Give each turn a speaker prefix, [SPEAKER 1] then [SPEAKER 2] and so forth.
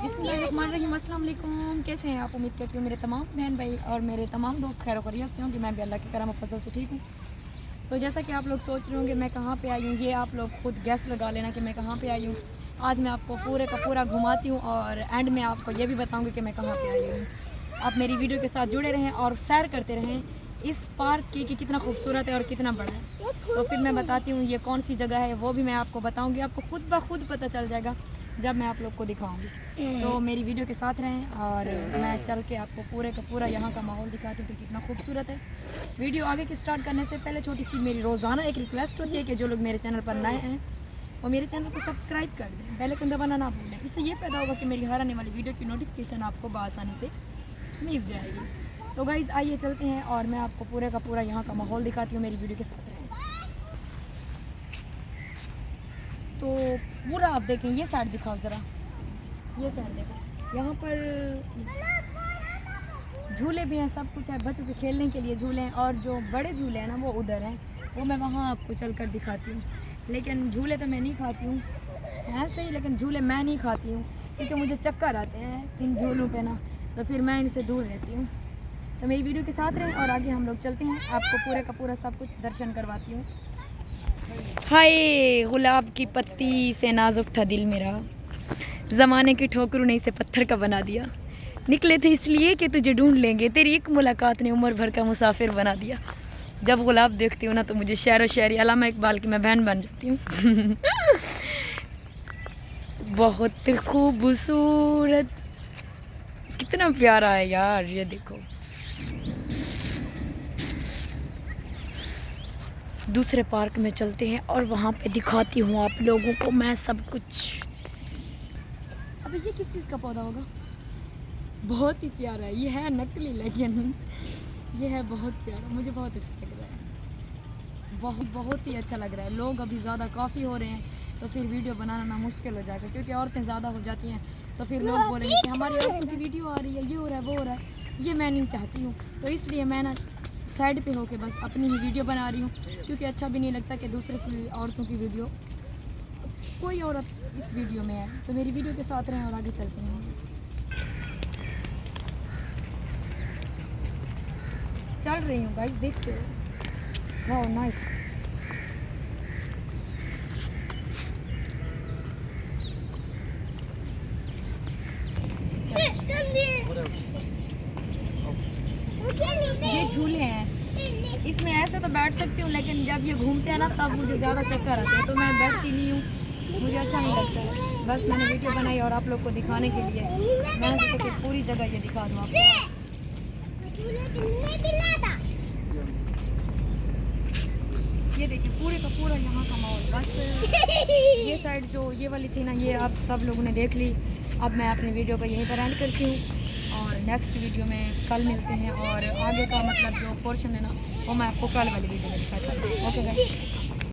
[SPEAKER 1] बिस्मिल्लाहिर्रहमानिर्रहीम। अस्सलाम वालेकुम। कैसे हैं आप? उम्मीद करती हूँ मेरे तमाम बहन भाई और मेरे तमाम दोस्त खैर खैरियत से होंगे। मैं भी अल्लाह के करम फजल से ठीक हूँ। तो जैसा कि आप लोग सोच रहे होंगे मैं कहाँ पे आई हूँ, ये आप लोग खुद गैस लगा लेना कि मैं कहाँ पे आई हूँ। आज मैं आपको पूरे का पूरा घुमाती हूँ और एंड में आपको ये भी बताऊँगी कि मैं कहाँ पे आई हूँ। आप मेरी वीडियो के साथ जुड़े रहें और सैर करते रहें इस पार्क की कि कितना खूबसूरत है और कितना बड़ा है। तो फिर मैं बताती हूँ ये कौन सी जगह है, वो भी मैं आपको बताऊँगी। आपको खुद ब खुद पता चल जाएगा जब मैं आप लोग को दिखाऊंगी। तो मेरी वीडियो के साथ रहें और मैं चल के आपको पूरे का पूरा यहाँ का माहौल दिखाती हूँ कि कितना खूबसूरत है। वीडियो आगे की स्टार्ट करने से पहले छोटी सी मेरी रोज़ाना एक रिक्वेस्ट होती है कि जो लोग मेरे चैनल पर नए हैं वो मेरे चैनल को सब्सक्राइब कर दें, बेल आइकन दबाना ना भूलें। इससे ये फ़ायदा होगा कि मेरी हर आने वाली वीडियो की नोटिफिकेशन आपको बआसानी से मिल जाएगी। तो गाइज़ आइए चलते हैं और मैं आपको पूरे का पूरा यहाँ का माहौल दिखाती हूँ। मेरी वीडियो के साथ रहें। तो पूरा आप देखें, ये साइड दिखाओ ज़रा, ये साइड देखो। यहाँ पर झूले भी हैं, सब कुछ है, बच्चों के खेलने के लिए झूले हैं। और जो बड़े झूले हैं ना वो उधर हैं, वो मैं वहाँ आपको चल कर दिखाती हूँ। लेकिन झूले तो मैं नहीं खाती हूँ ऐसे ही, लेकिन झूले मैं नहीं खाती हूँ क्योंकि मुझे चक्कर आते हैं इन झूलों पे ना, तो फिर मैं इनसे दूर रहती हूँ। तो मेरी वीडियो के साथ रहें और आगे हम लोग चलते हैं, आपको पूरे का पूरा सब कुछ दर्शन करवाती हूँ। हाय गुलाब की पत्ती से नाजुक था दिल मेरा, ज़माने की ठोकरों ने इसे पत्थर का बना दिया। निकले थे इसलिए कि तुझे ढूंढ लेंगे, तेरी एक मुलाकात ने उम्र भर का मुसाफिर बना दिया। जब गुलाब देखती हूँ ना तो मुझे शायर व शायरी अल्लामा इकबाल की मैं बहन बन जाती हूँ। बहुत खूबसूरत, कितना प्यारा है यार, ये देखो। दूसरे पार्क में चलते हैं और वहाँ पे दिखाती हूँ आप लोगों को मैं सब कुछ। अबे ये किस चीज़ का पौधा होगा? बहुत ही प्यारा है, ये है नकली लेकिन ये है बहुत प्यारा, मुझे बहुत अच्छा लग रहा है। बहुत ही अच्छा लग रहा है। लोग अभी ज़्यादा काफ़ी हो रहे हैं तो फिर वीडियो बनाना ना मुश्किल हो जाएगा, क्योंकि औरतें ज़्यादा हो जाती हैं तो फिर लोग बोलेंगे कि हमारी औरतों की वीडियो आ रही है, ये हो रहा है वो हो रहा है। ये मैं नहीं चाहती हूँ, तो इसलिए मैं ना साइड पे होके बस अपनी ही वीडियो बना रही हूँ, क्योंकि अच्छा भी नहीं लगता कि दूसरे की औरतों की वीडियो, कोई औरत इस वीडियो में है। तो मेरी वीडियो के साथ रहें और आगे चलते हैं। चल रही हूँ गाइस, देखते हो। वाह नाइस। ये झूले हैं, इसमें ऐसे तो बैठ सकती हूँ, लेकिन जब ये घूमते हैं ना तब मुझे ज़्यादा चक्कर आते हैं, तो मैं बैठती नहीं हूँ, मुझे अच्छा नहीं लगता है। बस मैंने वीडियो बनाई और आप लोग को दिखाने के लिए मैंने सोचा कि पूरी जगह ये दिखा दूँ आपको। ये देखिए पूरे का पूरा यहाँ का माहौल। बस ये साइड जो ये वाली थी ना, ये आप सब लोगों ने देख ली। अब मैं अपनी वीडियो को यहीं पर एंड करती हूँ और नेक्स्ट वीडियो में कल मिलते हैं, और आगे का मतलब जो पोर्शन है ना वो मैं आपको कल वाली वीडियो में दिखाता हूँ। Okay guys.